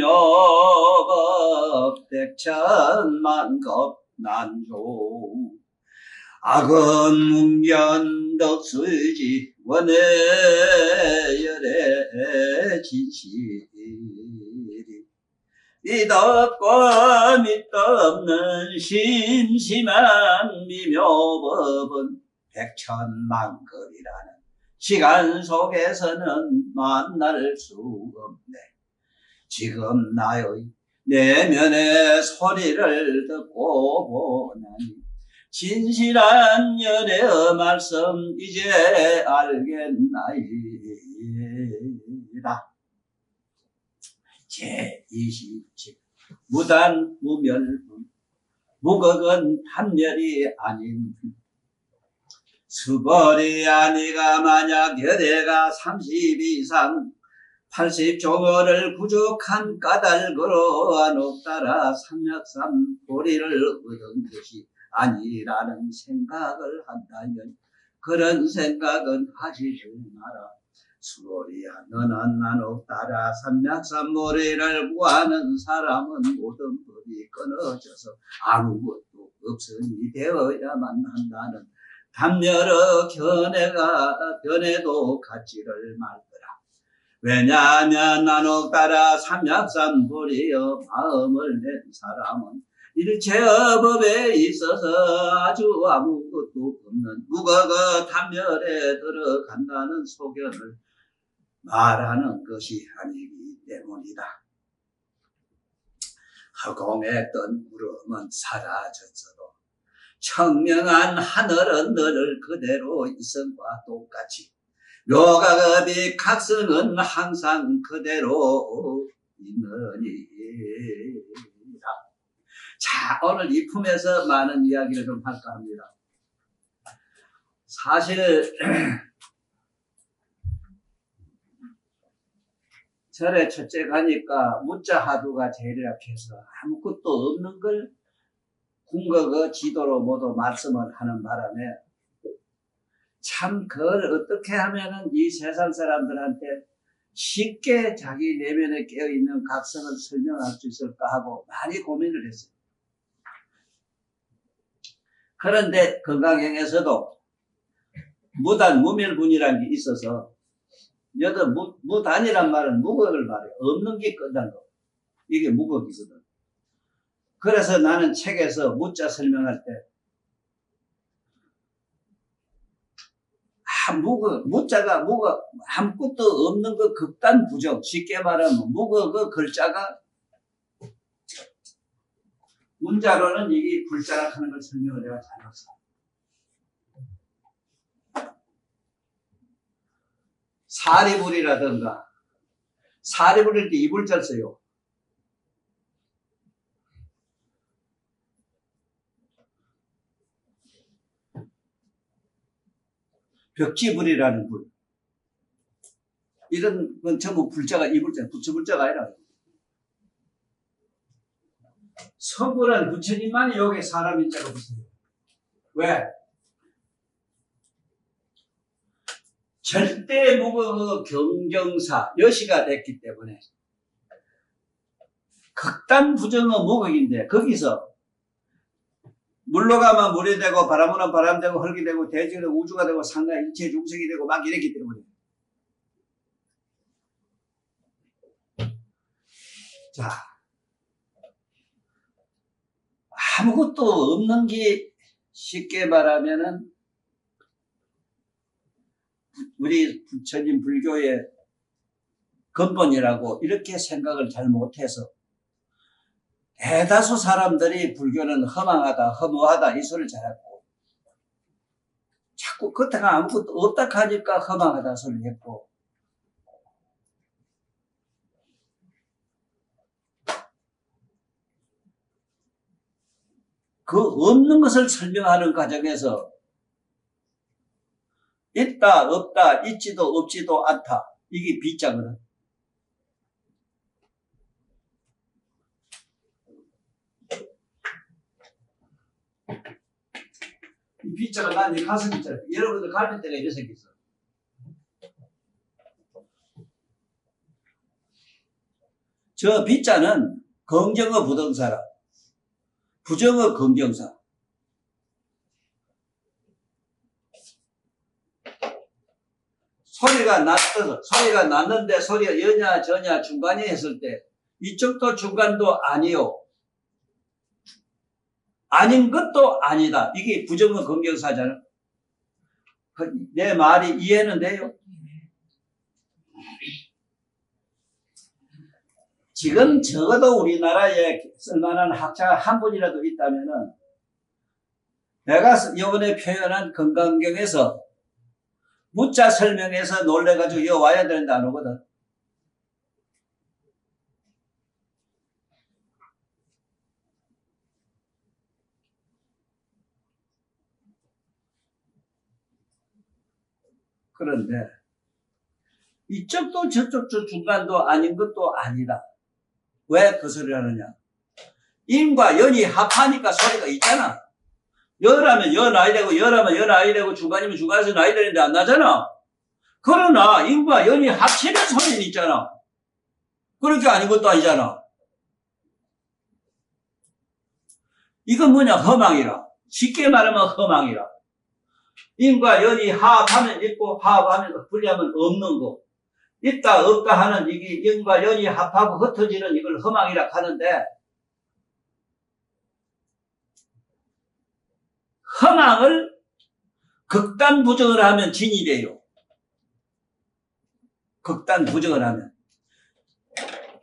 미묘법 백천만겁 난조 악은 문견 덕수지 원해열의 진실이 믿었고 믿도 없는 심심한 미묘법은 백천만급이라는 시간 속에서는 만날 수 없네. 지금 나의 내면의 소리를 듣고 보니 진실한 열의 말씀 이제 알겠나이다. 제27 무단 무멸분 무극은 판멸이 아닌 수벌이 아니가 만약 여대가 30 이상 80종어를 부족한 까닭으로 안옥따라 삼약삼 도리를 얻은 것이 아니라는 생각을 한다면 그런 생각은 하지 마라. 수월이야 너는 안옥따라 삼약삼도리를 구하는 사람은 모든 법이 끊어져서 아무것도 없으니 되어야만 한다는 담여러 견해도 갖지를 말거라. 왜냐하면 안옥따라 삼약삼도리여 마음을 낸 사람은 일체의 법에 있어서 아주 아무것도 없는 무거가 담멸에 들어간다는 소견을 말하는 것이 아니기 때문이다. 허공에 뜬 구름은 사라졌어도 청명한 하늘은 늘 그대로 이성과 똑같이 묘각의 각성은 항상 그대로 있느니라. 자, 오늘 이 품에서 많은 이야기를 좀 할까 합니다. 사실 절에 첫째 가니까 무자 하두가 제일이라 해서 아무것도 없는 걸 궁극의 지도로 모두 말씀을 하는 바람에 참 그걸 어떻게 하면은 이 세상 사람들한테 쉽게 자기 내면에 깨어있는 각성을 설명할 수 있을까 하고 많이 고민을 했어요. 그런데 건강행에서도 무단 무멸분이라는 게 있어서 여기 무단이란 말은 무극을 말해요. 없는 게 끝난 거. 이게 무극이거든. 그래서 나는 책에서 무자 설명할 때 무자가 아무것도 없는 거 극단 부정. 쉽게 말하면 무극의 글자가 문자로는 이게 불자라 하는 걸 설명을 내가 잘했어. 사리불이라든가 사리불일 때 이불자를 써요. 벽지불이라는 불. 이런 건 전부 불자가 이불자, 부처불자가 아니라. 서불은 부처님만이 여기 사람 인자가 붙어요. 왜? 절대 무거 경경사, 여시가 됐기 때문에. 극단 부정은 무극인데, 거기서 물로 가면 물이 되고, 바람으로는 바람 되고, 흙이 되고, 대지는 우주가 되고, 상가 일체 중생이 되고, 막 이랬기 때문에. 자, 아무것도 없는 게 쉽게 말하면은, 우리 부처님 불교의 근본이라고 이렇게 생각을 잘 못해서 대다수 사람들이 불교는 허망하다, 허무하다 이 소리를 잘했고 자꾸 겉에가 아무것도 없다 하니까 허망하다 소리를 했고 그 없는 것을 설명하는 과정에서 있다, 없다, 있지도 없지도 않다. 이게 비자거든. 이 비자가 난 이 가슴 비자. 여러분들 갈비뼈가 이래 생겼어. 저 B자는 긍정어 부동사라. 부정어 긍정사. 소리가 났는데 소리가 여냐 저냐 중간에 했을 때 이쪽도 중간도 아니요. 아닌 것도 아니다. 이게 부정어 긍정사잖아. 내 말이 이해는 돼요? 지금 적어도 우리나라에 쓸만한 학자가 한 분이라도 있다면은 내가 이번에 표현한 건강경에서 무자 설명해서 놀래가지고 여기 와야 되는데 안 오거든. 그런데 이쪽도 저쪽도 중간도 아닌 것도 아니다. 왜 그 소리를 하느냐? 인과 연이 합하니까 소리가 있잖아. 열하면 연 아이 되고 열하면 연 아이 되고 중간이면 중간에서 아이 되는데 안 나잖아. 그러나 인과 연이 합치는 소리는 있잖아. 그렇게 아닌 것도 아니잖아. 이건 뭐냐? 허망이라. 쉽게 말하면 허망이라. 인과 연이 합하면 있고 합하면 분리하면 없는 거. 있다 없다 하는 이게 연과 연이 합하고 흩어지는 이걸 허망이라 하는데 허망을 극단 부정을 하면 진이 돼요. 극단 부정을 하면.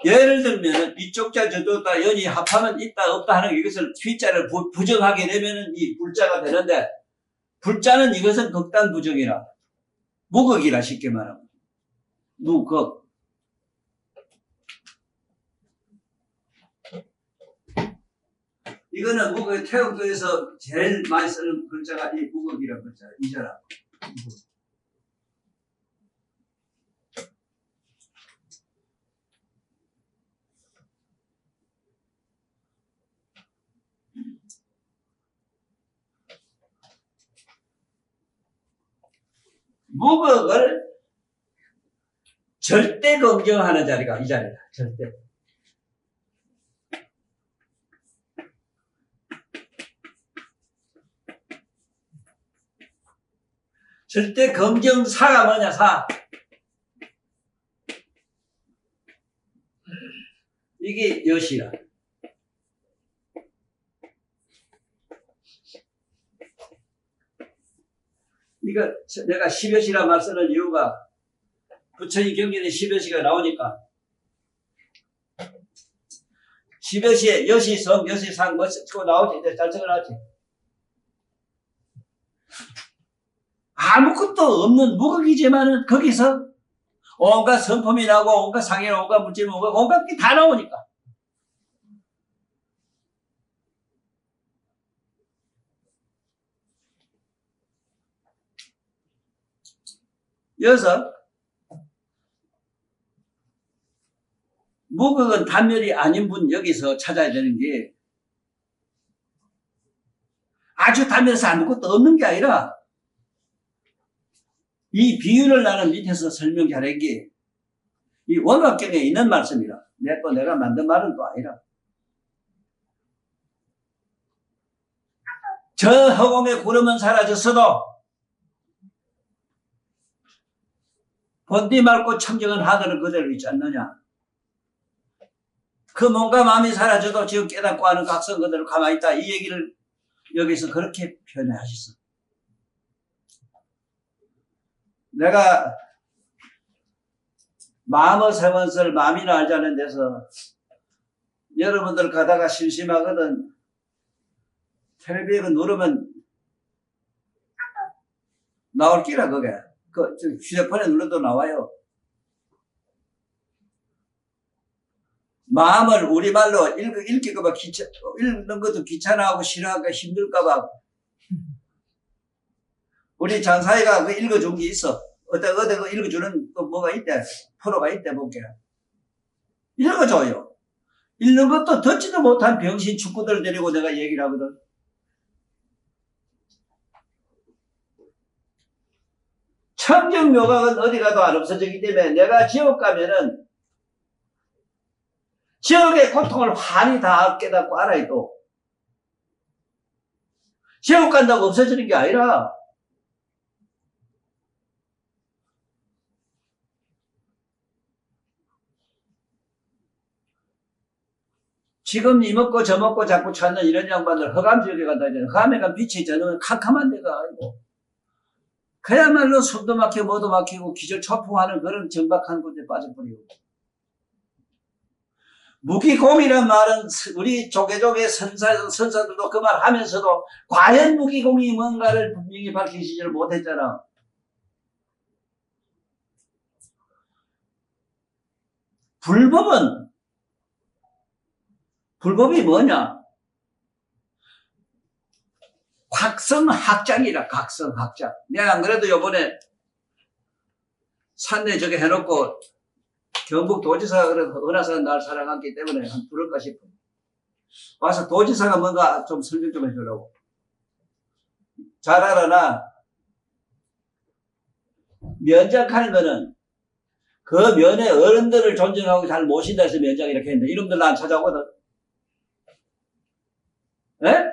예를 들면 이쪽 자 저쪽 자 연이 합하면 있다 없다 하는 이것을 T자를 부정하게 되면 이 불자가 되는데 불자는 이것은 극단 부정이라. 무극이라 쉽게 말하면. 무극. 이거는 무극, 태국도에서 제일 많이 쓰는 글자가 이 무극이라는 글자야. 이잖아. 무극을 절대 긍정하는 자리가 이 자리다. 절대. 절대 긍정사가 뭐냐? 사. 이게 여시라. 이거 내가 10여시라 말 쓰는 이유가 부처님 경전에 10여시가 나오니까 10여시에 여시성, 여시상 뭐 쓰고 나오지. 잘 적어놨지. 아무것도 없는 무극이지만은 거기서 온갖 성품이 나오고 온갖 상해 온갖 물질 온갖 게 다 나오니까. 여기서 무극은 단멸이 아닌 분 여기서 찾아야 되는 게 아주 단멸해서 아무것도 없는 게 아니라 이 비유를 나는 밑에서 설명 잘한 게 이 원각경에 있는 말씀이라. 내가 만든 말은 또 아니라. 저 허공에 구름은 사라졌어도 본디 맑고 청정한 하늘은 그대로 있지 않느냐. 그 몸과 마음이 사라져도 지금 깨닫고 하는 각성 그대로 가만히 있다. 이 얘기를 여기서 그렇게 표현하셨어. 내가 마음의 세원설 마음이나 알자는 데서 여러분들 가다가 심심하거든. 텔레비에 누르면 나올 끼라 그게. 그 휴대폰에 눌러도 나와요. 마음을 우리말로 읽기가 읽는 것도 귀찮아하고 싫어하고 힘들까봐 우리 장사위가 그 읽어준 게 있어. 어디 그 읽어주는 또 뭐가 있대. 프로가 있대 볼게. 읽어줘요. 읽는 것도 듣지도 못한 병신 축구들 데리고 내가 얘기를 하거든. 청정묘각은 어디 가도 안 없어지기 때문에 내가 지옥 가면은 지옥의 고통을 환히 다 깨닫고 알아야 또. 지옥 간다고 없어지는 게 아니라 지금 이 먹고 저 먹고 자꾸 찾는 이런 양반들 허감 지역에 간다 이제 허감에 간 빛이 저는 캄캄한 데가 아니고 그야말로 숨도 막히고 뭐도 막히고 기절초풍하는 그런 정박한 곳에 빠져버리고 무기공이란 말은 우리 조계종의 선사들도 그 말 하면서도 과연 무기공이 뭔가를 분명히 밝히시지를 못했잖아. 불법이 뭐냐? 각성학장이라 각성학장. 내가 안 그래도 요번에 산내 저기 해놓고 경북 도지사가 그래도 은하산 날 사랑했기 때문에 한 부를까 싶어. 와서 도지사가 뭔가 좀 설명 좀 해주려고. 잘 알아, 나. 면장하는 거는 그 면의 어른들을 존중하고 잘 모신다 해서 면장 이렇게 했는데 이놈들 난 찾아오거든. 예?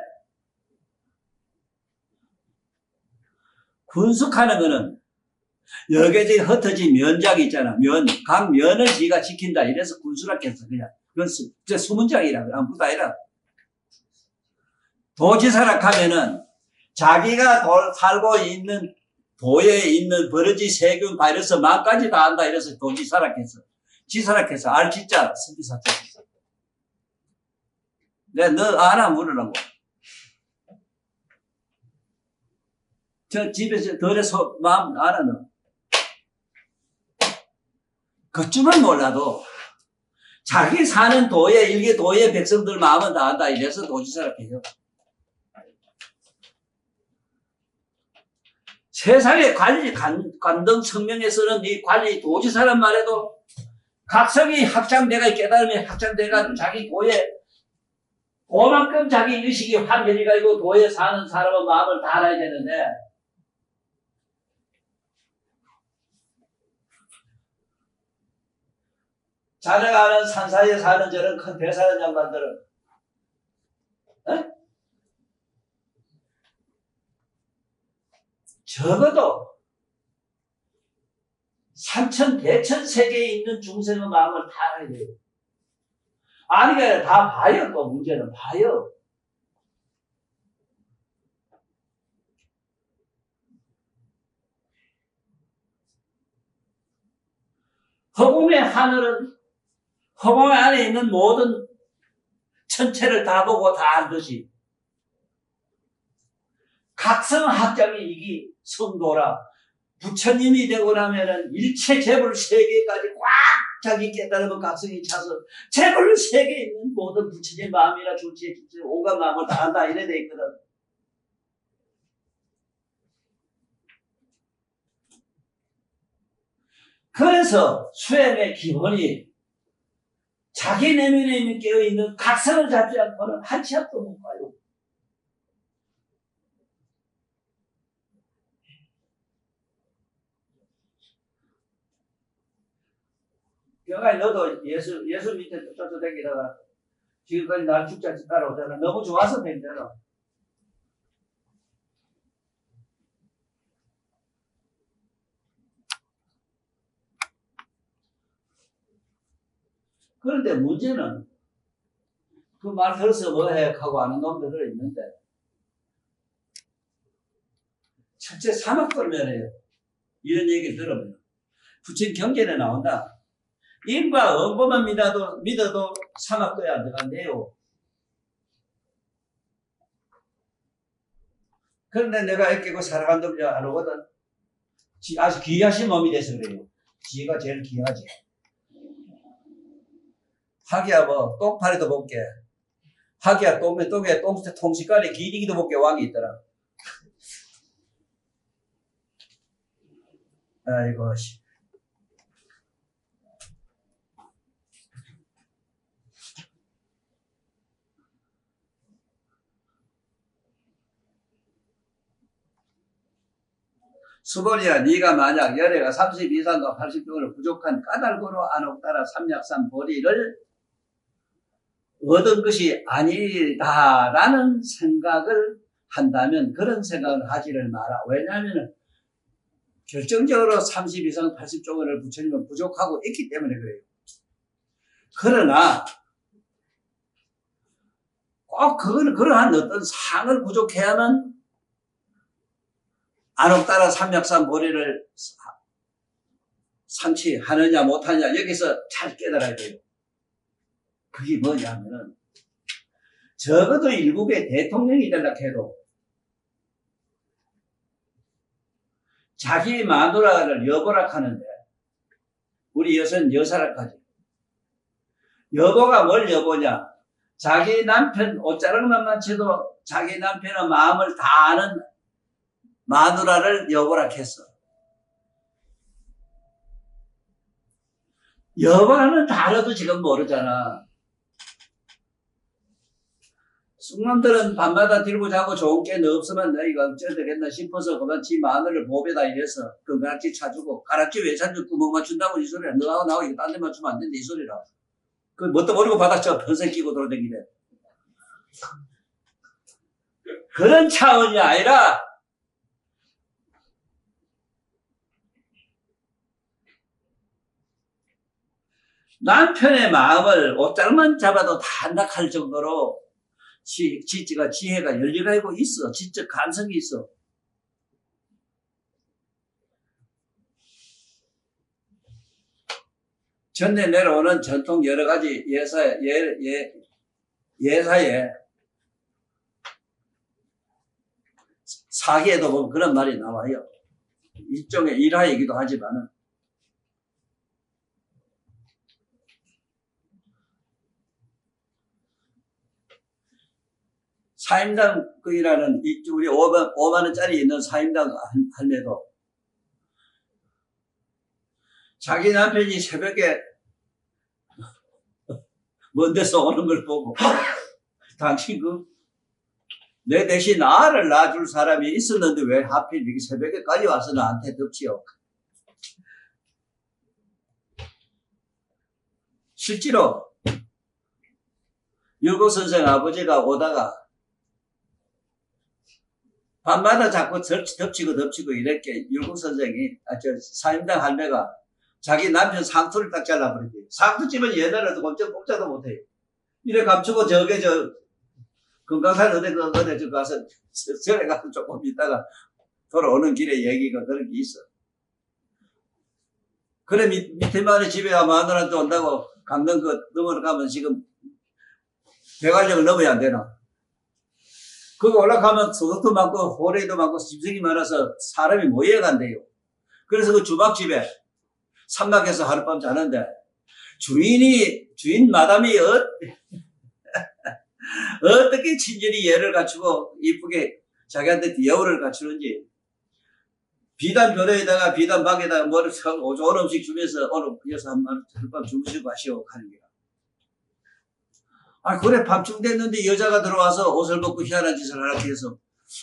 군숙하는 거는 여기저기 흩어진 면장이 있잖아. 각 면을 지가 지킨다. 이래서 군수라 했어, 그냥. 그건 수문장이라. 아무것도 아니라. 도지사라 하면은 자기가 살고 있는 도에 있는 버러지, 세균, 바이러스, 만까지 다 안다. 이래서 도지사라 했어. 지사라 했어. 알지자, 선비사자 했어. 내가 너 아나 물으라고. 저 집에서 덜에서 마음 알아, 너. 그쯤은 몰라도 자기 사는 도에 일개 도의 백성들 마음은 다 안다. 이래서 도지사라 해요. 세상의 관리, 관등 성명에서는 이 관리 도지사란 말에도 각성이 확장돼가 깨달음이 확장돼가 자기 도에 그만큼 자기 의식이 확연히 가지고 도에 사는 사람은 마음을 다 알아야 되는데 자네가 아는 산사이에 사는 저런 큰 대사는 양반들은 에? 적어도 삼천 대천 세계에 있는 중생의 마음을 다 알아야 돼요. 아니 게 아니라 다 봐요. 또 문제는 봐요. 허공의 하늘은 허공 안에 있는 모든 천체를 다 보고 다 알듯이 각성학장이 이게 성도라. 부처님이 되고 나면은 일체 재불 세계까지 꽉 자기 깨달음은 각성이 차서 재불 세계에 있는 모든 부처님 마음이나 존재, 온갖 마음을 다 안다. 이래 돼 있거든. 그래서 수행의 기본이 자기 내면에 있는 깨어있는 각성을 잡지 않고는 한 치 앞도 못 가요. 병아리 너도 예수 밑에 쫓아다니다가 지금까지 날 죽자지 따라오잖아. 너무 좋아서 댕잖아. 그런데 문제는 그 말 들어서 뭐해 하고 하는 놈들이 있는데 첫째 사막돌면해요. 이런 얘기 들으면 부처님 경전에 나온다. 인과 언보만 믿어도 사막도에 안 들어간대요. 그런데 내가 애끼고 살아간 놈이 안 오거든. 아주 귀하신 몸이 돼서 그래요. 지가 제일 귀하지. 하기야 뭐 똥파리도 볼게. 하기야 똥에 통식간에 기리기도 볼게 왕이 있더라. 아이고 씨. 수보리야, 네가 만약 열애가 30 이상과 80 정도로 부족한 까닭으로 안옥따라 삼약삼 보리를 얻은 것이 아니다라는 생각을 한다면 그런 생각을 하지를 마라. 왜냐하면 결정적으로 30 이상 80조 원을 부처님은 부족하고 있기 때문에 그래요. 그러나 꼭 그거는 그러한 어떤 상을 부족해야만 안옥따라 삼약산 보리를 상치하느냐 못하느냐 여기서 잘 깨달아야 돼요. 그게 뭐냐면은 적어도 일국의 대통령이 되려 해도 자기 마누라를 여보라 하는데 우리 여자는 여사라 하지. 여보가 뭘 여보냐? 자기 남편 옷자락만 쳐도 자기 남편의 마음을 다 아는 마누라를 여보라 했어. 여보라는 단어도 지금 모르잖아. 쑥놈들은 밤마다 들고 자고 좋은 게 없으면 너희가 어쩌 되겠나 싶어서 그만 지 마누를 보배다 이래서 건강지 차주고 가락지 왜 찾는 구멍 맞춘다고 이 소리야. 너하고 나하고 이거 딴 데 맞추면 안 된다 이 소리라. 그 뭣도 모르고 바닥쳐 평생 끼고 돌아다니래. 그런 차원이 아니라 남편의 마음을 옷장만 잡아도 다 한다할 정도로 지지가 지혜가 열리가 있고 있어. 지적 감성이 있어. 전에 내려오는 전통 여러 가지 예사에 사기에도 보면 그런 말이 나와요. 일종의 일화이기도 하지만은 사임당이라는 우리 5만 원짜리 있는 사임당 할매도 자기 남편이 새벽에 먼 데서 오는 걸 보고 당신 내 대신 아를 낳아줄 사람이 있었는데 왜 하필 이렇게 새벽에까지 와서 나한테 덮치요. 실제로 율곡 선생 아버지가 오다가 밤마다 자꾸 덮치고 이렇게 율곡 선생이 사임당 할매가 자기 남편 상투를 딱 잘라버렸대요. 상투집은 옛날에도 꼼짝도 못해요. 이래 감추고 저게 금강산 어디 가서 절에 가서 조금 있다가 돌아오는 길에 얘기가 그런 게 있어. 그래 밑에 마을에 집에 마누라한테 온다고 강릉 넘어가면 지금 대관령을 넘어야 안 되나? 거기 올라가면 소득도 많고 호래도 많고 짐승이 많아서 사람이 모여간대요. 그래서 그 주막집에 삼막에서 하룻밤 자는데 주인 마담이 어떻게 친절히 예를 갖추고 이쁘게 자기한테 여우를 갖추는지 비단 변호에다가 비단 방에다가 뭐를 좋은 음식 주면서 오늘 여기서 하룻밤 주무시고 가시오 하는 거야. 아 그래 밤중 됐는데 여자가 들어와서 옷을 벗고 희한한 짓을 하라고 해서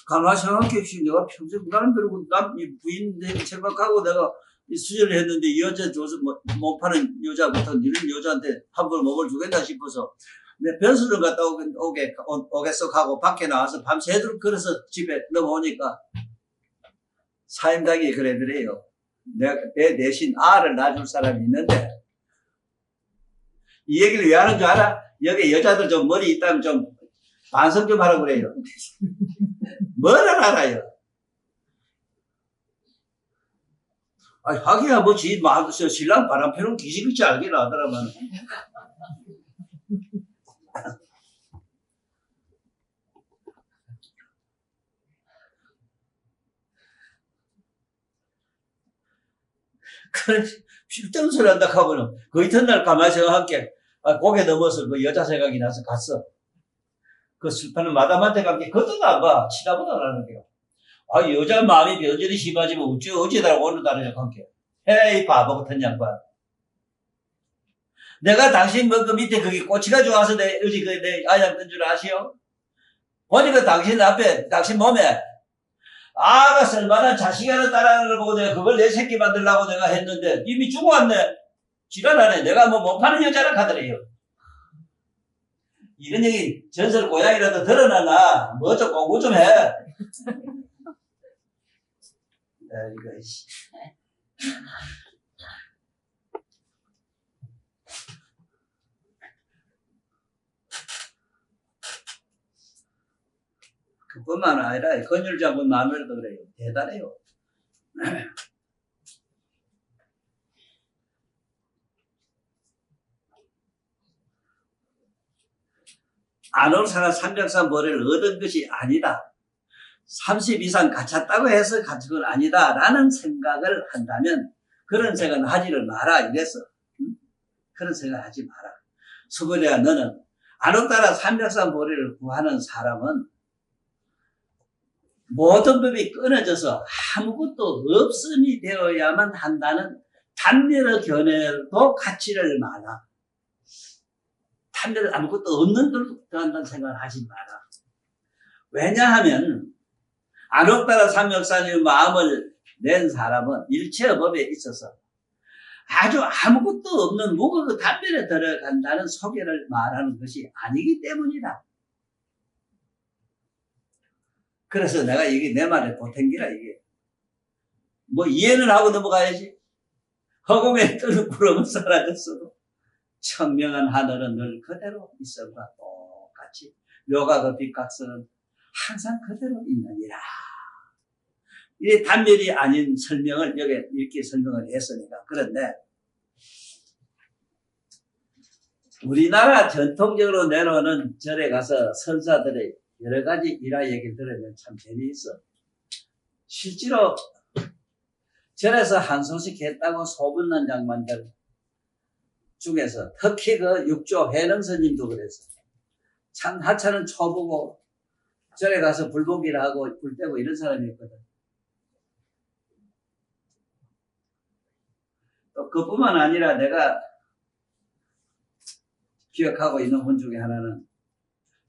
가만히 생각해보시 내가 평생 부담 들고 남 부인 생각하고 내가 수절을 했는데 이 여자 줘서 못 파는 여자부터 이런 여자한테 함부로 몸을 주겠나 싶어서 내 변수를 갔다 오겠어 하고 밖에 나와서 밤새도록 걸어서 집에 넘어오니까 사임당이 그래더래요. 내 대신 아를 낳아줄 사람이 있는데 이 얘기를 왜 하는 줄 알아? 여기 여자들 좀 머리 있다면 좀 반성 좀 하라고 그래요. 뭐를 알아요? 아니, 하기야 뭐 신랑 바람 피우는 기시같이 알긴 하더라만. 그래, 필때는 소리 한다 하고는 그 이튿날 가만히 생각할게. 고개 넘어서 그 여자 생각이 나서 갔어. 그 슬퍼는 마담한테 간 게 그것도 안 봐. 치다보다 나는 게요. 여자 마음이 변절이 심하지만 어찌다라고 오는다는 관계. 헤이 바보 같은 양반. 내가 당신 그 밑에 그게 꼬치가 좋아서 내 아양 뜬 줄 아시오? 보니까 당신 앞에 당신 몸에 아가 쓸만한 자식이 하나 따라하는 걸 보고 내가 그걸 내 새끼 만들려고 내가 했는데 이미 죽어왔네. 지랄하네. 내가 못 파는 여자라 하더래요. 이런 얘기 전설 고양이라도 드러나나 뭐 좀 공부 좀 해. 이거 그뿐만 아니라 건율장군 마누엘도 그래요. 대단해요. 안올사가 303벌을 얻은 것이 아니다. 30 이상 갖췄다고 해서 갖춘 건 아니다. 라는 생각을 한다면 그런 생각은 하지를 마라. 이랬어. 응? 그런 생각 하지 마라. 수고리야, 너는 안올따라 303벌을 구하는 사람은 모든 법이 끊어져서 아무것도 없음이 되어야만 한다는 단면의 견해도 갖지를 마라. 단면에 아무것도 없는 걸 들어간다는 생각을 하지 마라. 왜냐하면 안옥따라 삼역사님의 마음을 낸 사람은 일체의 법에 있어서 아주 아무것도 없는 무거운 단면에 들어간다는 소개를 말하는 것이 아니기 때문이다. 그래서 내가 이게 내 말에 보탠기라 이게. 뭐 이해는 하고 넘어가야지. 허공에 뜨는 구름은 사라졌어도 청명한 하늘은 늘 그대로 있음과 똑같이 묘각의 빛각선은 항상 그대로 있느니라. 이 단면이 아닌 설명을 여기 이렇게 설명을 했으니까. 그런데 우리나라 전통적으로 내놓는 절에 가서 선사들의 여러 가지 일화 얘기를 들으면 참 재미있어. 실제로 절에서 한 소식 했다고 소문난 장만들 중에서 특히 그 육조 회능스님도 그랬어. 참 하찮은 초보고 절에 가서 불보기를 하고 불 떼고 이런 사람이었거든. 또 그뿐만 아니라 내가 기억하고 있는 분 중에 하나는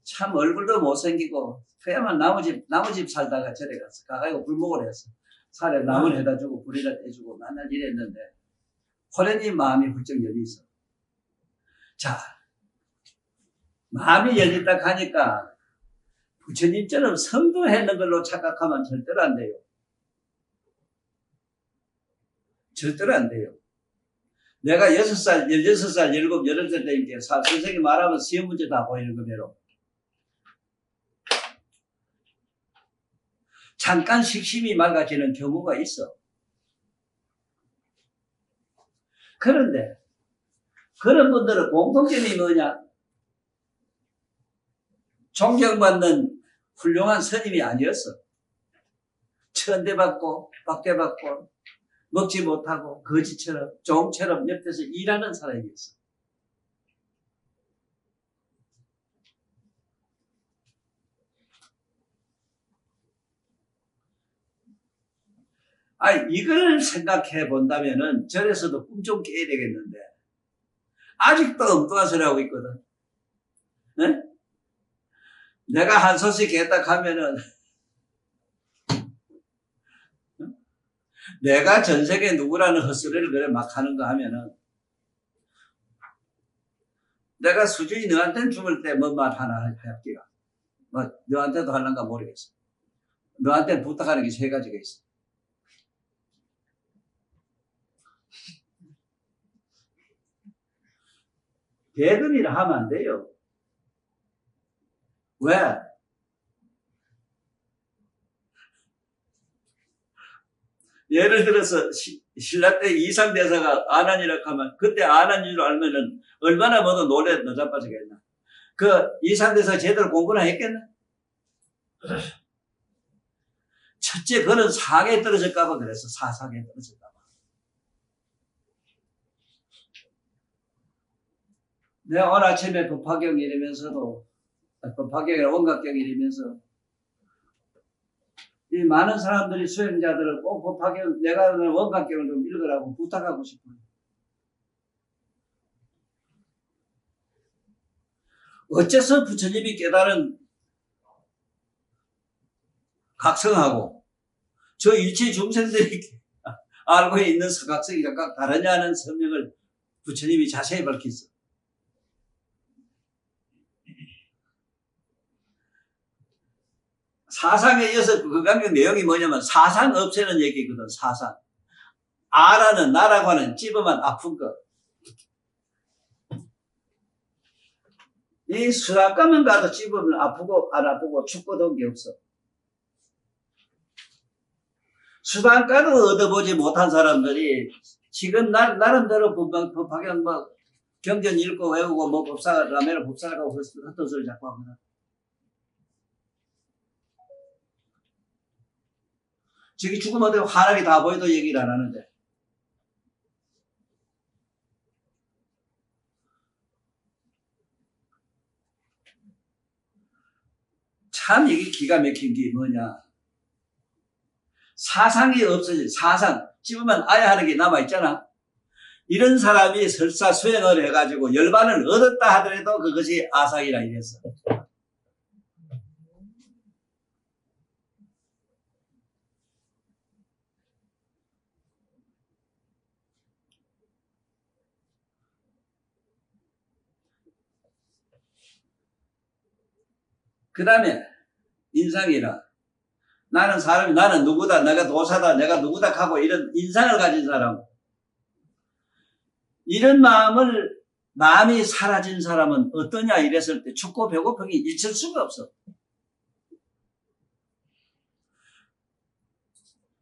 참 얼굴도 못생기고 그야만 나무집 살다가 절에 갔어. 가가지고 불목을 했어. 살에 나무를 해다 주고 불에다 떼주고 맨날 이랬는데 호련히 마음이 훌쩍 열리있어. 자, 마음이 열렸다 하니까 부처님처럼 성도했는 걸로 착각하면 절대로 안 돼요. 절대로 안 돼요. 내가 6살, 16살, 17, 18살 때 이렇게 선생님이 말하면 시험 문제 다 보이는 거대로 잠깐 식심이 맑아지는 경우가 있어. 그런데 그런 분들은 공통점이 뭐냐? 존경받는 훌륭한 스님이 아니었어. 천대받고 박대받고 먹지 못하고 거지처럼 종처럼 옆에서 일하는 사람이었어. 이걸 생각해 본다면은 절에서도 꿈 좀 깨야 되겠는데 아직도 엉뚱한 소리 하고 있거든. 네? 내가 한 소식 했다 하면은 내가 전 세계 누구라는 헛소리를 그래 막 하는 거 하면은 내가 수준이 너한테는 죽을 때 뭔 말 하나 할게요. 뭐 너한테도 하는가 모르겠어. 너한테 부탁하는 게 3가지가 있어. 대금이라 하면 안 돼요. 왜? 예를 들어서 신라 때 이상대사가 아난이라고 하면 그때 아난인 줄 알면은 얼마나 모두 노래 너자빠지겠나. 그 이상대사 제대로 공부나 했겠나? 첫째 그는 상에 떨어질까봐 그랬어. 사상에 떨어질까봐. 내가 오늘 아침에 법화경 이러면서도 법화경이나 원각경 이러면서 이 많은 사람들이 수행자들을 꼭 법화경 내가 원각경을 좀 읽으라고 부탁하고 싶어요. 어째서 부처님이 깨달은 각성하고 저 일체 중생들이 알고 있는 각성이 각각 다르냐는 설명을 부처님이 자세히 밝혔어. 사상에 이어서 그 강경 내용이 뭐냐면 사상 없애는 얘기거든. 사상. 아라는 나라고 하는 찝으면 아픈 거. 이 수학가면 가도 찝으면 아프고 안 아프고 죽고 돈 게 없어. 수단가도 얻어보지 못한 사람들이 지금 나름대로 법학연 뭐 경전 읽고 외우고 뭐 법사 라면을 법사라고 헛된 소리 자꾸 합니다. 저기 죽으면 어디 환하게 다 보여도 얘기를 안 하는데. 참 이게 기가 막힌 게 뭐냐. 사상이 없어진 사상 찝으면 아야 하는 게 남아있잖아. 이런 사람이 설사 수행을 해가지고 열반을 얻었다 하더라도 그것이 아상이라 이랬어. 그 다음에 인상이라. 나는 사람이 나는 누구다 내가 도사다 내가 누구다 하고 이런 인상을 가진 사람. 이런 마음이 사라진 사람은 어떠냐 이랬을 때 춥고 배고픔이 있을 수가 없어.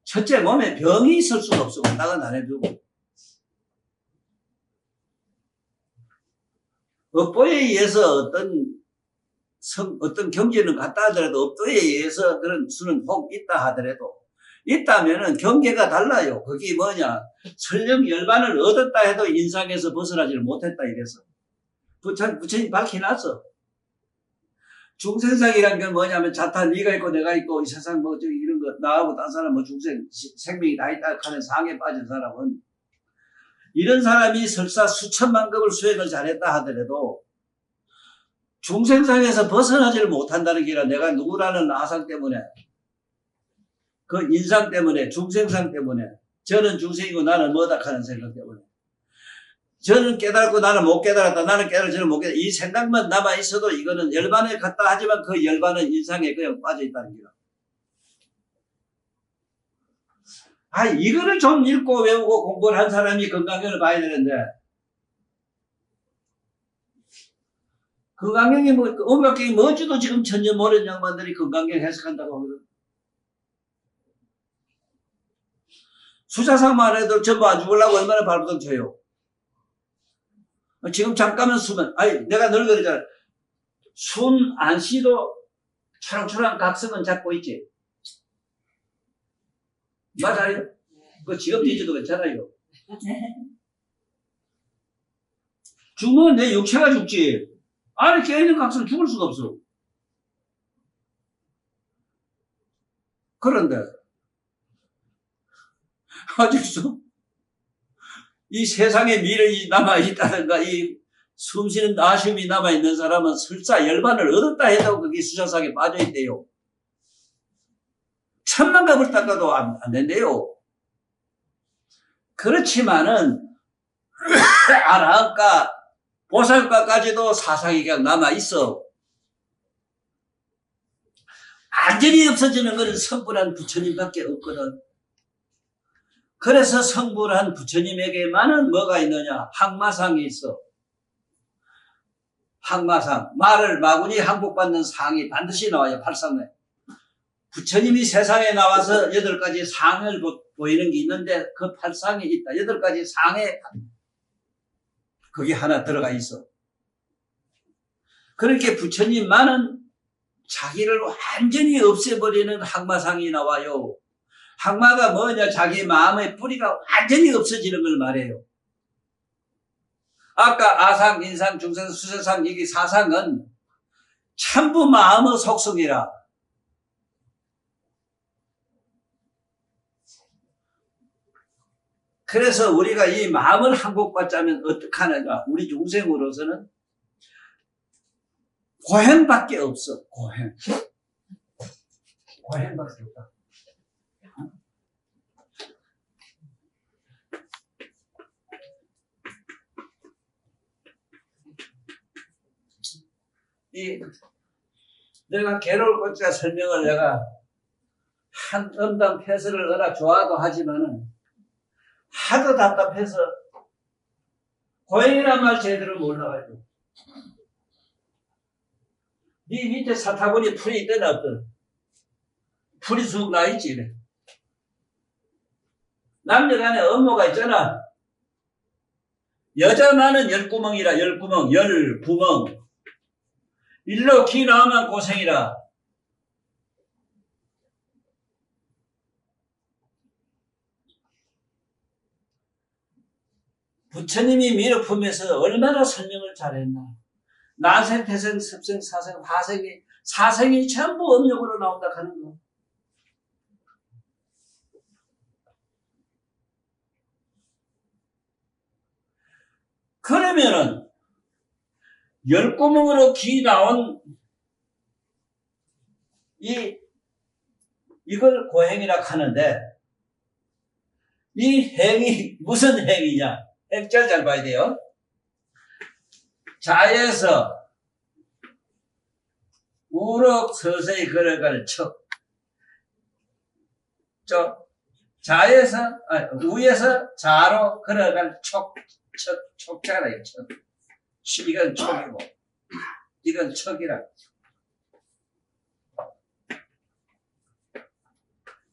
첫째 몸에 병이 있을 수가 없어. 원당은 안 해주고. 업보에 의해서 어떤 경계는 갔다 하더라도 업도에 의해서 그런 수는 혹 있다 하더라도 있다면은 경계가 달라요. 그게 뭐냐. 설령 열반을 얻었다 해도 인상에서 벗어나지를 못했다 이래서. 부처님 밝혀놨어. 중생상이란 건 뭐냐면 자타 네가 있고 내가 있고 이 세상 뭐 저기 이런 거 나하고 딴 사람 뭐 중생 생명이 다 있다 하는 상에 빠진 사람은 이런 사람이 설사 수천만 급을 수행을 잘했다 하더라도 중생상에서 벗어나지를 못한다는 게 아니라 내가 누구라는 아상 때문에 그 인상 때문에 중생상 때문에 저는 중생이고 나는 뭐다 하는 생각 때문에 저는 깨달았고 나는 못 깨달았다 나는 깨달았고 저는 못 깨달았다 이 생각만 남아있어도 이거는 열반에 갔다 하지만 그 열반은 인상에 그냥 빠져있다는 거야. 이거를 좀 읽고 외우고 공부를 한 사람이 건강경을 봐야 되는데 건강경이 뭐 음악경이 뭐지도 지금 천년 모르는 양반들이 건강경 해석한다고 하거든. 수자상만 해도 전부 안 죽으려고 얼마나 발버둥 쳐요. 지금 잠깐만 숨은 내가 늘 그러잖아. 숨 안 쉬도 초롱초롱 각성은 잡고 있지. 맞아요. 그 지금 뒤져도 괜찮아요. 죽으면 내 육체가 죽지. 안에 깨어있는 각성 죽을 수가 없어. 그런데 아직도 이 세상에 미련이 남아있다든가 이 숨쉬는 아쉬움이 남아있는 사람은 설사 열반을 얻었다 해도 그게 수자상에 빠져있대요. 천만 갑을 닦아도 안 된대요. 그렇지만은 아라한가 보살과까지도 사상이 그냥 남아있어. 완전히 없어지는 것은 성불한 부처님밖에 없거든. 그래서 성불한 부처님에게만은 뭐가 있느냐? 항마상이 있어. 항마상. 마군이 항복받는 상이 반드시 나와요. 팔상에. 부처님이 세상에 나와서 8가지 상을 보이는 게 있는데 그 팔상이 있다. 8가지 상에 그게 하나 들어가 있어. 그렇게 부처님만은 자기를 완전히 없애버리는 항마상이 나와요. 항마가 뭐냐? 자기 마음의 뿌리가 완전히 없어지는 걸 말해요. 아까 아상, 인상, 중생, 수세상, 여기 사상은 전부 마음의 속성이라. 그래서 우리가 이 마음을 항복받자면 어떻게 하는가? 우리 중생으로서는 고행밖에 없어. 고행밖에 없다. 내가 개롤 꽃자 설명을 내가 한 음당 패설을 워낙 좋아도 하지만은 하도 답답해서 고행이란 말 제대로 몰라가지고 네 밑에 사타구니 풀이 있든 없든 풀이 쑥 나있지 그래. 남녀간에 업무가 있잖아. 여자만은 10구멍이라 10구멍 10구멍 일로 기 나오면 고생이라. 부처님이 밀어품에서 얼마나 설명을 잘했나. 난생, 태생, 습생, 사생, 화생이, 사생이 전부 업력으로 나온다 하는 거. 그러면은, 10구멍으로 기 나온 이걸 고행이라 하는데, 이 행이 무슨 행이냐? 행절 잘 봐야 돼요. 자에서 우로 서서히 걸어갈 척. 우에서 자로 걸어갈 척자라, 척. 이건 척이고, 이건 척이라.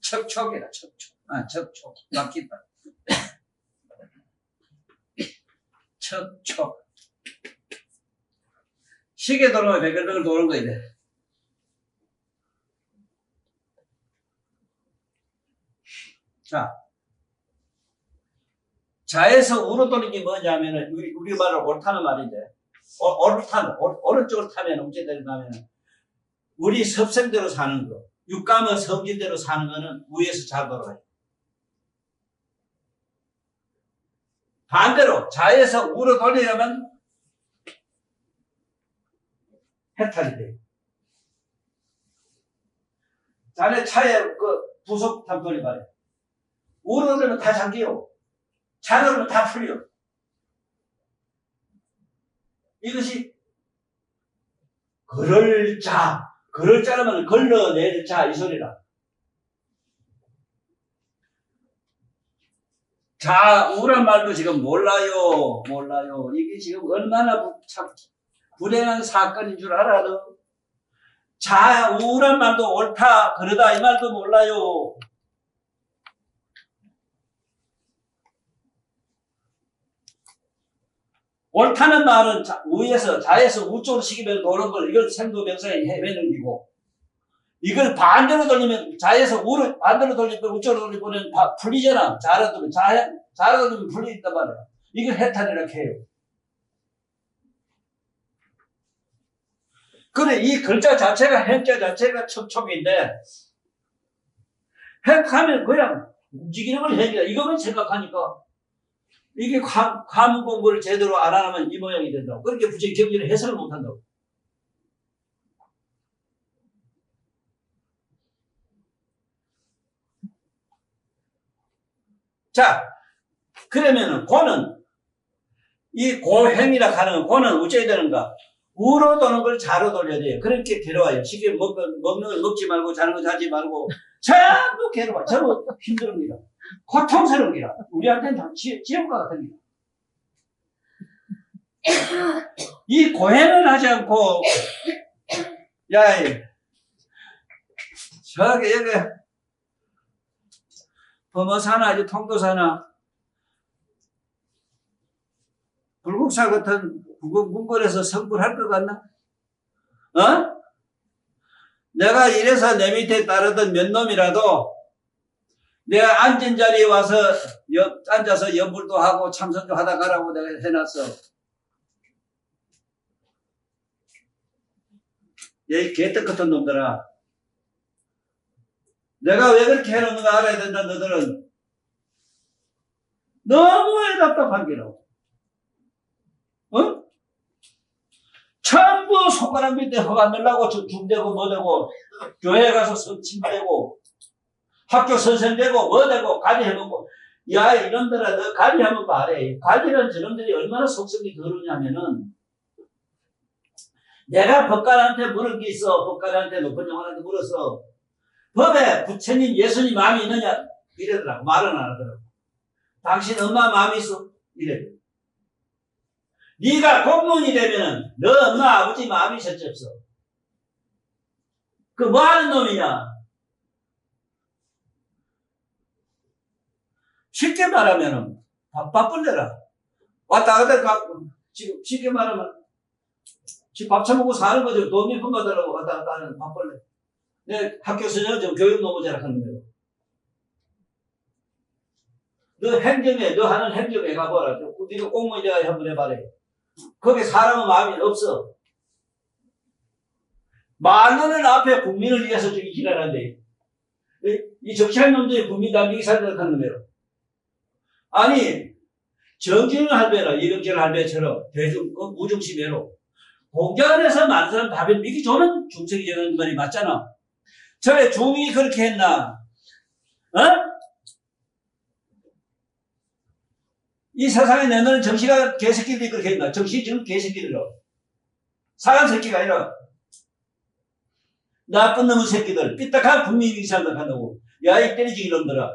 척이라, 척. 바뀐다. 척. 시계 돌면 백일백을 도는 거야, 이래. 자. 자에서 우로 도는 게 뭐냐면은, 우리말로 옳다는 말인데, 오른쪽을 타면, 우체대로 가면은, 우리 섭생대로 사는 거, 육감의 성질대로 사는 거는 위에서 잘 돌아가요. 반대로 자에서 우로 돌리려면 해탈이 돼요. 자네 차에 그 부속 한번 돌려봐요. 우로 돌리면 다 잠겨요. 자로 돌리면 다 풀려. 이것이 걸을 자라면 걸러낼 자 이 소리라. 우란 말도 지금 몰라요. 이게 지금 얼마나 참 불행한 사건인 줄 알아, 너? 우란 말도 옳다, 그러다 이 말도 몰라요. 옳다는 말은 자에서 우쪽으로 시키면 도는 걸, 이걸 생도명사에 해넘기고, 이걸 반대로 돌리면, 자에서 우로 반대로 돌리면, 우쪽으로 돌리면 풀리잖아. 자로 돌리면 풀리있단 말이야. 이걸 해탈이라고 해요. 그래, 이 글자 자체가, 행자 자체가 척척인데, 행하면 그냥 움직이는 걸 행이다. 이거만 생각하니까, 이게 과문 공부를 제대로 안 하면 이 모양이 된다고. 그렇게 부처님 경전을 해석을 못 한다고. 자, 그러면은 고는 이 고행이라 하는 고는 어째야 되는가? 우로 도는 걸 자로 돌려야 돼요. 그렇게 괴로워요. 쉽게 먹는 걸 먹지 말고 자는 거 자지 말고 전부 괴로워. 전부 힘듭니다. 고통스럽습니다. 우리한테는 다 지옥과 같습니다. 이 고행을 하지 않고 저기 여기 범어사나 이제 통도사나 불국사 같은 궁궐에서 성불할 것 같나? 내가 이래서 내 밑에 따르던 몇 놈이라도 내가 앉은 자리에 와서 앉아서 연불도 하고 참선도 하다 가라고 내가 해놨어. 이 개떡 같은 놈들아. 내가 왜 그렇게 해놓는가 알아야 된다. 너들은 너무 답답한 게라고. 전부 손가락 밑에 허가 넣으려고 중되고 뭐되고 교회 가서 성침되고 학교 선생 되고 뭐되고 관리 해보고 이놈들아 너 관리 한번 봐래. 관리는 저놈들이 얼마나 속성이 더러우냐면은 내가 법관한테 물은 게 있어. 법관한테 높은 영혼한테 물어서 법에 부처님 예수님 마음이 있느냐 이러더라고. 말은 안 하더라고. 당신 엄마 마음이 있어? 이래. 네가 공무원이 되면은 너 엄마 아버지 마음이 절대 없어. 그 뭐 하는 놈이냐? 쉽게 말하면은 바쁠래라. 왔다 갔다 지금 쉽게 말하면 지금 밥 처먹고 사는 거죠. 돈 몇 푼 받으려고 왔다 갔다 하는 바쁠래. 내 학교 수련 좀 교육 노무자라 하는 거예요. 너 행정에 너 하는 행정에 가봐라. 네가 공무원이 돼가 한번 해봐라. 거기 사람은 마음이 없어. 말로는 앞에 국민을 위해서 저기 일하는데 이 정치하는 놈들이 국민 담비기 살도록 하는 거예요. 아니 정치를 할배라 이병철 할배처럼 대중 무중심외로 공장에서 많은 사람 답을 믿기 좋은 중생이 되는 말이 맞잖아. 저래 중이 그렇게 했나? 어? 이 세상에 내놓은 정치가 개새끼들이 그렇게 했나? 정치 지금 개새끼들로 사람 새끼가 아니라 나쁜 놈의 새끼들 삐딱한 국민이 생각한다고. 야 이 때리지기 놈들아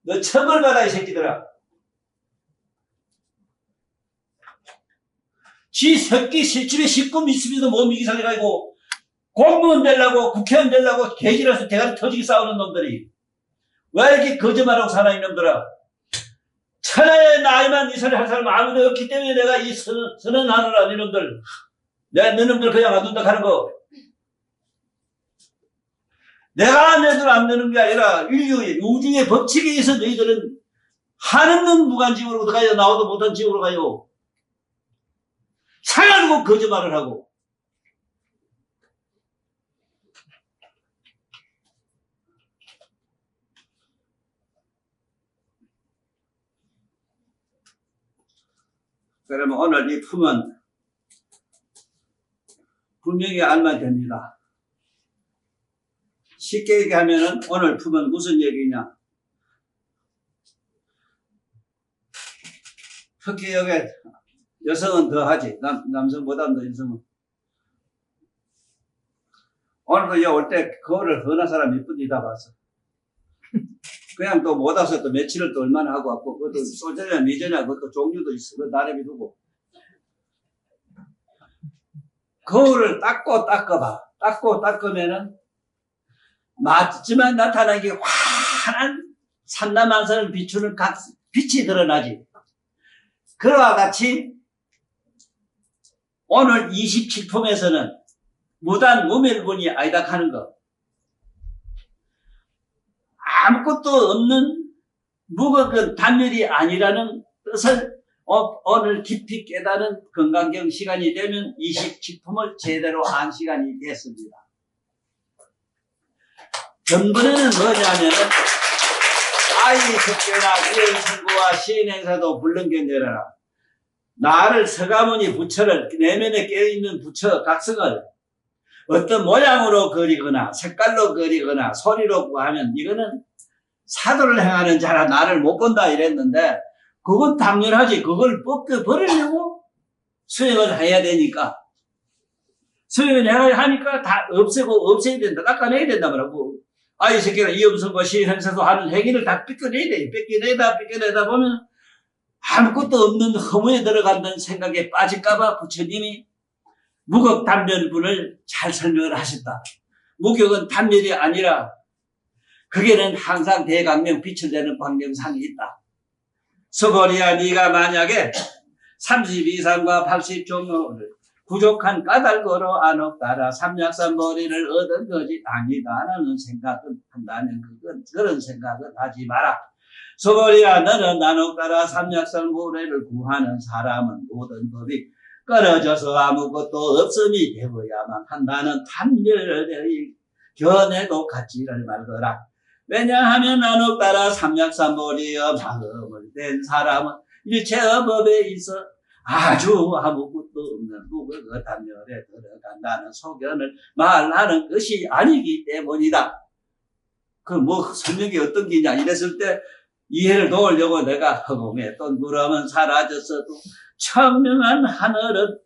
너 처벌받아 이 새끼들아. 지 새끼 집에 식구 미스비도 못 미기 상해가지고 공무원 되려고 국회의원 되려고 개지라서 대가리 터지게 싸우는 놈들이 왜 이렇게 거짓말하고 사나 이놈들아. 천하의 나이만 이 소리 할 사람 아무도 없기 때문에 내가 이 선언하느라 이놈들 내가 너놈들 그냥 안 둔다 하는 거. 내가 너희들 안 되는 게 아니라 인류의 우주의 법칙에 의해서 너희들은 하는 놈 무관지옥으로 가요. 나오도 못한 지옥으로 가요. 살고 거짓말을 하고. 그러면 오늘 이 품은 분명히 알면 됩니다. 쉽게 얘기하면은 오늘 품은 무슨 얘기냐? 특히 여기 여성은 더 하지. 남성보다 더 여성은. 오늘도 여기 올 때 거울을 헌한 사람 몇 분이 다 봤어. 그냥 또 못 와서 또 며칠을 또 얼마나 하고 왔고, 그것도 소저냐 미저냐 그것도 종류도 있어. 그 나름이 두고. 거울을 닦아봐. 닦으면은 맞지만 나타나는 게 환한 산남한선을 비추는 각 빛이 드러나지. 그와 같이 오늘 27품에서는 무단 무멸분이 아니다 하는 거. 아무것도 없는 무거운 단멸이 아니라는 뜻을 오늘 깊이 깨달은 건강경 시간이 되면 27품을 제대로 안 시간이 됐습니다. 전번에는 뭐냐면은 아이 석계나 이연승구와 시인행사도 불능견제라 나를 서가모니 부처를 내면에 깨어있는 부처 각성을 어떤 모양으로 그리거나 색깔로 그리거나 소리로 구하면 이거는 사도를 행하는 자라 나를 못 본다 이랬는데 그건 당연하지. 그걸 벗겨버리려고 수행을 해야 되니까 수행을 해야 하니까 다 없애야 된다. 닦아내야 된다 말하고 아이 새끼가 이음성과 시행사도 하는 행위를 다 뺏겨내야 돼. 뺏겨내다 보면 아무것도 없는 허무에 들어간다는 생각에 빠질까봐 부처님이 무격 단멸분을 잘 설명을 하셨다. 무격은 단멸이 아니라 그게는 항상 대강명 빛을 내는 광명상이 있다. 서거리야 네가 만약에 32상과 80종을 부족한 까닭으로 안옥 따라 삼약산머리를 얻은 것이 아니다라는 생각은 한다면 그런 생각은 하지 마라. 서거리야 너는 안옥 따라 삼약산머리를 구하는 사람은 모든 법이 끊어져서 아무것도 없음이 되어야만 한다는 단멸의 견해도 갖지를 말거라. 왜냐하면 안옥 따라 삼약산머리의 마음을 낸 사람은 일체의 법에 있어 아주 아무것도 없는 무거운 단멸에 들어간다는 소견을 말하는 것이 아니기 때문이다. 그 뭐 설명이 어떤 게냐 이랬을 때 이해를 도우려고 내가 허공에 또 구름은 사라졌어도 청명한 하늘은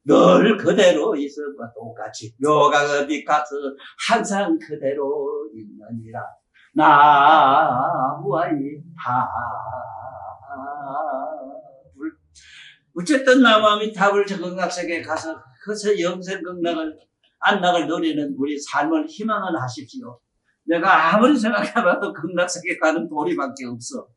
늘 그대로 있을과 똑같이 묘가 어디 가서 항상 그대로 있느니라. 나무아이 답을. 어쨌든 나무아미 답을 저 극락세계에 가서 거기서 영생 극락을 안락을 누리는 우리 삶을 희망을 하십시오. 내가 아무리 생각해봐도 극락세계 가는 도리밖에 없어.